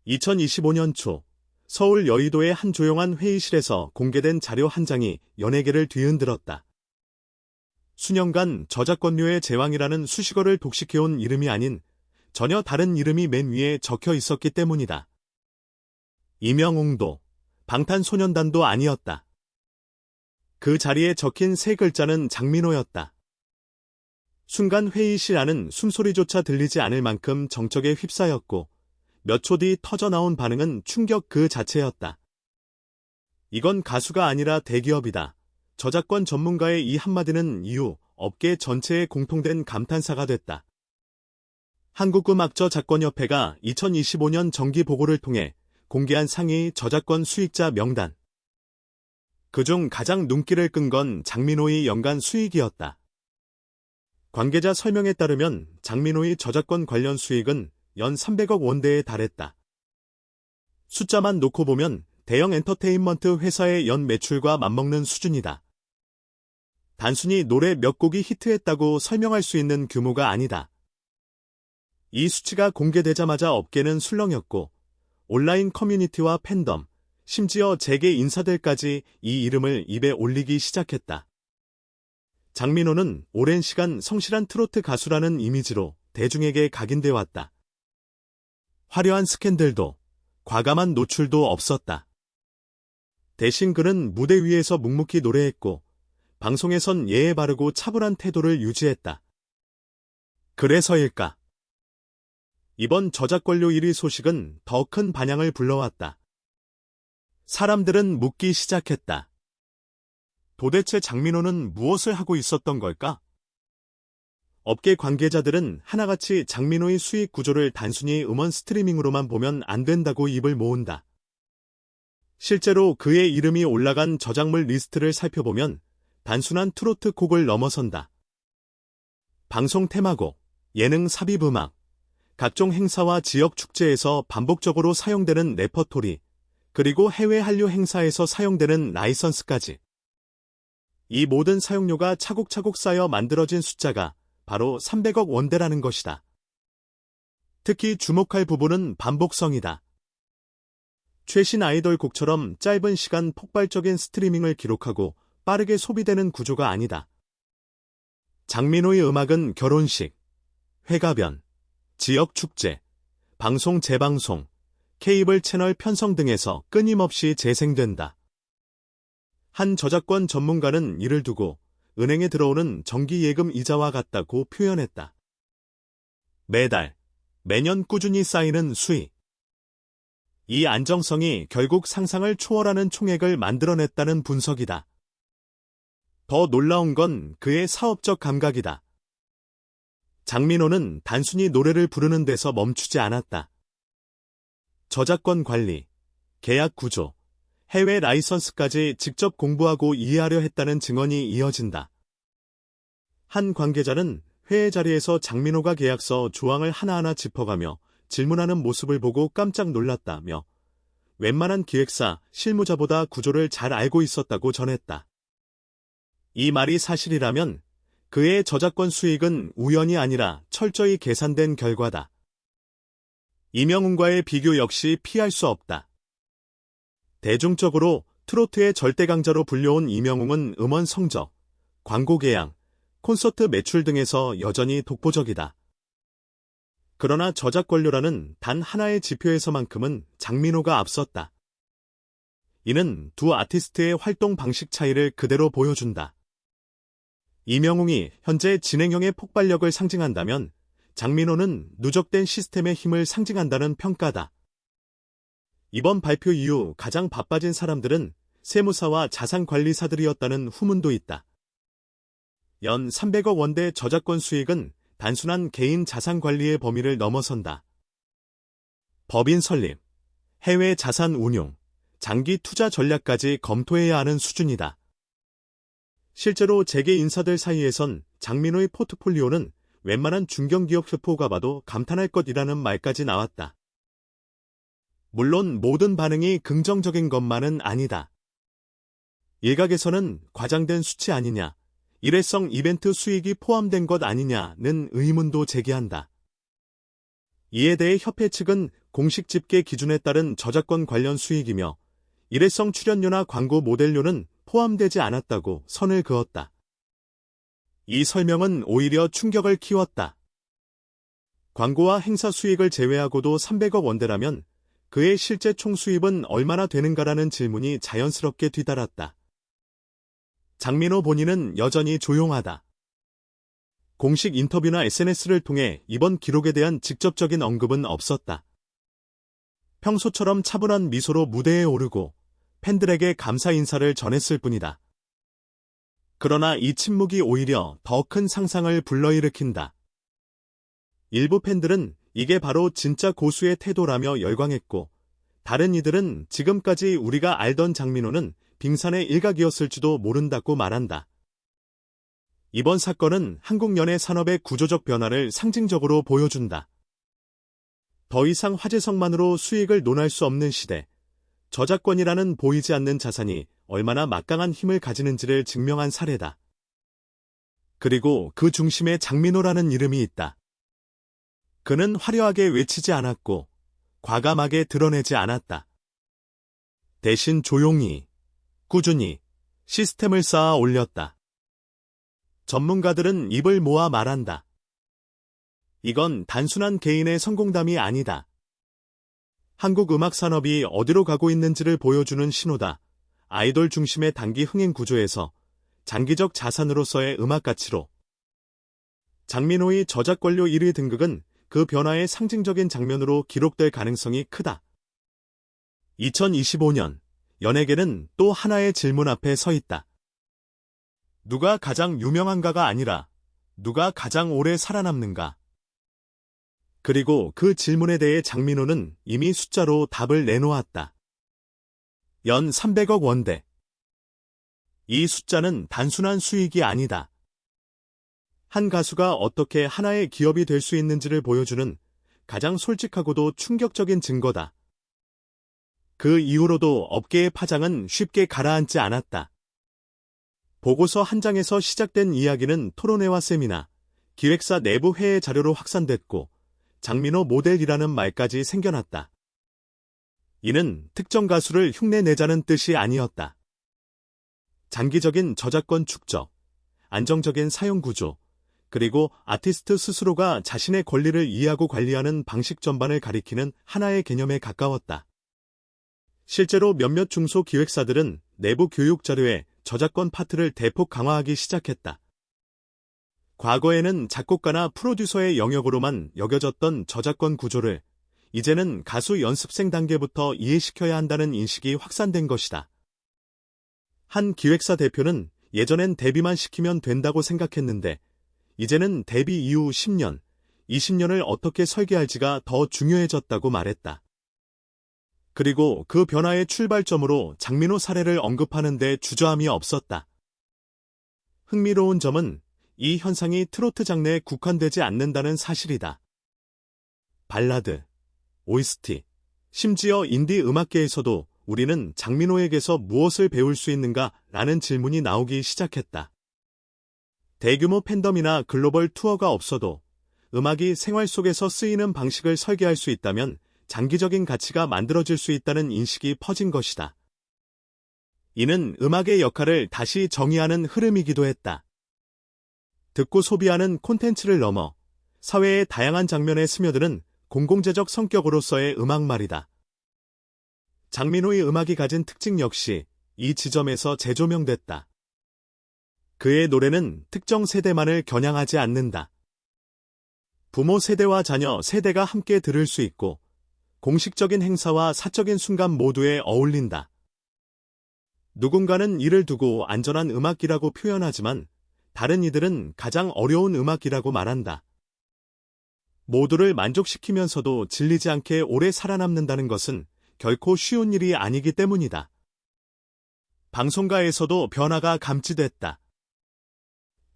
2025년 초 서울 여의도의 한 조용한 회의실에서 공개된 자료 한 장이 연예계를 뒤흔들었다. 수년간 저작권료의 제왕이라는 수식어를 독식해온 이름이 아닌 전혀 다른 이름이 맨 위에 적혀 있었기 때문이다. 임영웅도 방탄소년단도 아니었다. 그 자리에 적힌 세 글자는 장민호였다. 순간 회의실 안은 숨소리조차 들리지 않을 만큼 정적에 휩싸였고 몇 초 뒤 터져나온 반응은 충격 그 자체였다. 이건 가수가 아니라 대기업이다. 저작권 전문가의 이 한마디는 이후 업계 전체에 공통된 감탄사가 됐다. 한국음악저작권협회가 2025년 정기보고를 통해 공개한 상위 저작권 수익자 명단. 그중 가장 눈길을 끈 건 장민호의 연간 수익이었다. 관계자 설명에 따르면 장민호의 저작권 관련 수익은 연 300억 원대에 달했다. 숫자만 놓고 보면 대형 엔터테인먼트 회사의 연 매출과 맞먹는 수준이다. 단순히 노래 몇 곡이 히트했다고 설명할 수 있는 규모가 아니다. 이 수치가 공개되자마자 업계는 술렁였고 온라인 커뮤니티와 팬덤, 심지어 재계 인사들까지 이 이름을 입에 올리기 시작했다. 장민호는 오랜 시간 성실한 트로트 가수라는 이미지로 대중에게 각인돼 왔다. 화려한 스캔들도, 과감한 노출도 없었다. 대신 그는 무대 위에서 묵묵히 노래했고 방송에선 예의 바르고 차분한 태도를 유지했다. 그래서일까? 이번 저작권료 1위 소식은 더 큰 반향을 불러왔다. 사람들은 묻기 시작했다. 도대체 장민호는 무엇을 하고 있었던 걸까? 업계 관계자들은 하나같이 장민호의 수익 구조를 단순히 음원 스트리밍으로만 보면 안 된다고 입을 모은다. 실제로 그의 이름이 올라간 저작물 리스트를 살펴보면 단순한 트로트 곡을 넘어선다. 방송 테마곡, 예능 삽입음악, 각종 행사와 지역 축제에서 반복적으로 사용되는 레퍼토리, 그리고 해외 한류 행사에서 사용되는 라이선스까지. 이 모든 사용료가 차곡차곡 쌓여 만들어진 숫자가 바로 300억 원대라는 것이다. 특히 주목할 부분은 반복성이다. 최신 아이돌 곡처럼 짧은 시간 폭발적인 스트리밍을 기록하고 빠르게 소비되는 구조가 아니다. 장민호의 음악은 결혼식, 회가변, 지역 축제, 방송 재방송, 케이블 채널 편성 등에서 끊임없이 재생된다. 한 저작권 전문가는 이를 두고 은행에 들어오는 정기예금 이자와 같다고 표현했다. 매달, 매년 꾸준히 쌓이는 수익. 이 안정성이 결국 상상을 초월하는 총액을 만들어냈다는 분석이다. 더 놀라운 건 그의 사업적 감각이다. 장민호는 단순히 노래를 부르는 데서 멈추지 않았다. 저작권 관리, 계약 구조, 해외 라이선스까지 직접 공부하고 이해하려 했다는 증언이 이어진다. 한 관계자는 회의 자리에서 장민호가 계약서 조항을 하나하나 짚어가며 질문하는 모습을 보고 깜짝 놀랐다며 웬만한 기획사, 실무자보다 구조를 잘 알고 있었다고 전했다. 이 말이 사실이라면 그의 저작권 수익은 우연이 아니라 철저히 계산된 결과다. 임영웅과의 비교 역시 피할 수 없다. 대중적으로 트로트의 절대강자로 불려온 임영웅은 음원 성적, 광고 계약, 콘서트 매출 등에서 여전히 독보적이다. 그러나 저작권료라는 단 하나의 지표에서만큼은 장민호가 앞섰다. 이는 두 아티스트의 활동 방식 차이를 그대로 보여준다. 임영웅이 현재 진행형의 폭발력을 상징한다면 장민호는 누적된 시스템의 힘을 상징한다는 평가다. 이번 발표 이후 가장 바빠진 사람들은 세무사와 자산관리사들이었다는 후문도 있다. 연 300억 원대 저작권 수익은 단순한 개인 자산관리의 범위를 넘어선다. 법인 설립, 해외 자산 운용, 장기 투자 전략까지 검토해야 하는 수준이다. 실제로 재계 인사들 사이에선 장민호의 포트폴리오는 웬만한 중견기업 흡호가 봐도 감탄할 것이라는 말까지 나왔다. 물론 모든 반응이 긍정적인 것만은 아니다. 일각에서는 과장된 수치 아니냐, 일회성 이벤트 수익이 포함된 것 아니냐는 의문도 제기한다. 이에 대해 협회 측은 공식 집계 기준에 따른 저작권 관련 수익이며 일회성 출연료나 광고 모델료는 포함되지 않았다고 선을 그었다. 이 설명은 오히려 충격을 키웠다. 광고와 행사 수익을 제외하고도 300억 원대라면 그의 실제 총 수입은 얼마나 되는가라는 질문이 자연스럽게 뒤따랐다. 장민호 본인은 여전히 조용하다. 공식 인터뷰나 SNS를 통해 이번 기록에 대한 직접적인 언급은 없었다. 평소처럼 차분한 미소로 무대에 오르고 팬들에게 감사 인사를 전했을 뿐이다. 그러나 이 침묵이 오히려 더 큰 상상을 불러일으킨다. 일부 팬들은 이게 바로 진짜 고수의 태도라며 열광했고, 다른 이들은 지금까지 우리가 알던 장민호는 빙산의 일각이었을지도 모른다고 말한다. 이번 사건은 한국 연예 산업의 구조적 변화를 상징적으로 보여준다. 더 이상 화제성만으로 수익을 논할 수 없는 시대, 저작권이라는 보이지 않는 자산이 얼마나 막강한 힘을 가지는지를 증명한 사례다. 그리고 그 중심에 장민호라는 이름이 있다. 그는 화려하게 외치지 않았고 과감하게 드러내지 않았다. 대신 조용히, 꾸준히 시스템을 쌓아 올렸다. 전문가들은 입을 모아 말한다. 이건 단순한 개인의 성공담이 아니다. 한국 음악 산업이 어디로 가고 있는지를 보여주는 신호다. 아이돌 중심의 단기 흥행 구조에서 장기적 자산으로서의 음악 가치로. 장민호의 저작권료 1위 등극은 그 변화의 상징적인 장면으로 기록될 가능성이 크다. 2025년, 연예계는 또 하나의 질문 앞에 서 있다. 누가 가장 유명한가가 아니라 누가 가장 오래 살아남는가? 그리고 그 질문에 대해 장민호는 이미 숫자로 답을 내놓았다. 연 300억 원대. 이 숫자는 단순한 수익이 아니다. 한 가수가 어떻게 하나의 기업이 될 수 있는지를 보여주는 가장 솔직하고도 충격적인 증거다. 그 이후로도 업계의 파장은 쉽게 가라앉지 않았다. 보고서 한 장에서 시작된 이야기는 토론회와 세미나, 기획사 내부 회의 자료로 확산됐고 장민호 모델이라는 말까지 생겨났다. 이는 특정 가수를 흉내내자는 뜻이 아니었다. 장기적인 저작권 축적, 안정적인 사용 구조, 그리고 아티스트 스스로가 자신의 권리를 이해하고 관리하는 방식 전반을 가리키는 하나의 개념에 가까웠다. 실제로 몇몇 중소기획사들은 내부 교육 자료에 저작권 파트를 대폭 강화하기 시작했다. 과거에는 작곡가나 프로듀서의 영역으로만 여겨졌던 저작권 구조를 이제는 가수 연습생 단계부터 이해시켜야 한다는 인식이 확산된 것이다. 한 기획사 대표는 예전엔 데뷔만 시키면 된다고 생각했는데 이제는 데뷔 이후 10년, 20년을 어떻게 설계할지가 더 중요해졌다고 말했다. 그리고 그 변화의 출발점으로 장민호 사례를 언급하는 데 주저함이 없었다. 흥미로운 점은 이 현상이 트로트 장르에 국한되지 않는다는 사실이다. 발라드, OST, 심지어 인디 음악계에서도 우리는 장민호에게서 무엇을 배울 수 있는가 라는 질문이 나오기 시작했다. 대규모 팬덤이나 글로벌 투어가 없어도 음악이 생활 속에서 쓰이는 방식을 설계할 수 있다면 장기적인 가치가 만들어질 수 있다는 인식이 퍼진 것이다. 이는 음악의 역할을 다시 정의하는 흐름이기도 했다. 듣고 소비하는 콘텐츠를 넘어 사회의 다양한 장면에 스며드는 공공재적 성격으로서의 음악 말이다. 장민호의 음악이 가진 특징 역시 이 지점에서 재조명됐다. 그의 노래는 특정 세대만을 겨냥하지 않는다. 부모 세대와 자녀 세대가 함께 들을 수 있고 공식적인 행사와 사적인 순간 모두에 어울린다. 누군가는 이를 두고 안전한 음악이라고 표현하지만 다른 이들은 가장 어려운 음악이라고 말한다. 모두를 만족시키면서도 질리지 않게 오래 살아남는다는 것은 결코 쉬운 일이 아니기 때문이다. 방송가에서도 변화가 감지됐다.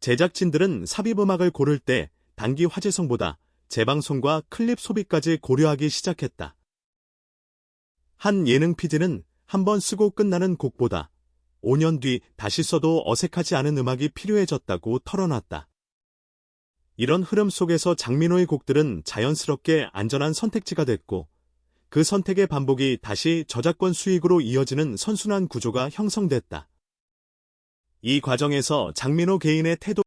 제작진들은 삽입음악을 고를 때 단기 화제성보다 재방송과 클립 소비까지 고려하기 시작했다. 한 예능 PD는 한 번 쓰고 끝나는 곡보다 5년 뒤 다시 써도 어색하지 않은 음악이 필요해졌다고 털어놨다. 이런 흐름 속에서 장민호의 곡들은 자연스럽게 안전한 선택지가 됐고 그 선택의 반복이 다시 저작권 수익으로 이어지는 선순환 구조가 형성됐다. 이 과정에서 장민호 개인의 태도